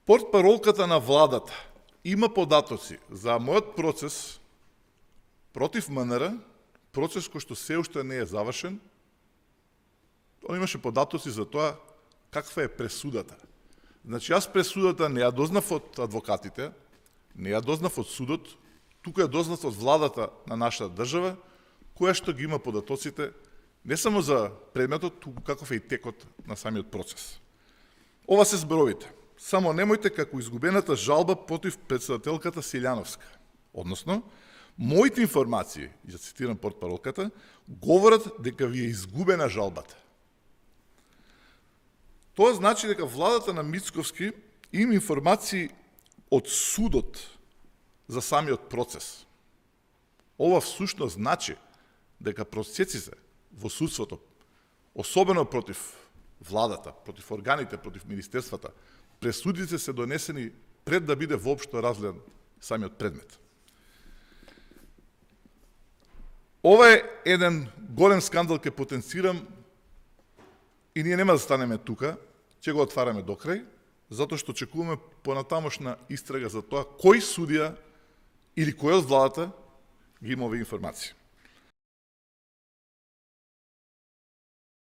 Портпаролката на владата има податоци за мојот процес против МНР, процес кој што се уште не е завршен. Он имаше податоци за тоа каква е пресудата. Значи, јас пресудата не ја дознав од адвокатите, не ја дознав од судот, туку ја дознав од владата на нашата држава, која што ги има податоците не само за предметот, туку каков е и текот на самиот процес. Ова се зборовите. Само немојте како изгубената жалба против председателката Силјановска. Односно, моите информации, ја цитирам портпаролката, говорат дека ви е изгубена жалбата. Тоа значи дека владата на Мицковски има информации од судот за самиот процес. Ова всушност значи дека процесите во судството, особено против владата, против органите, против министерствата, пресудите се донесени пред да биде воопшто разгледан самиот предмет. Ова е еден голем скандал, ке потенцирам, и ние нема да станеме тука, ќе го отвараме до крај, затоа што чекуваме понатамошна истрага за тоа кој судија или кој од владата ги има овие информации.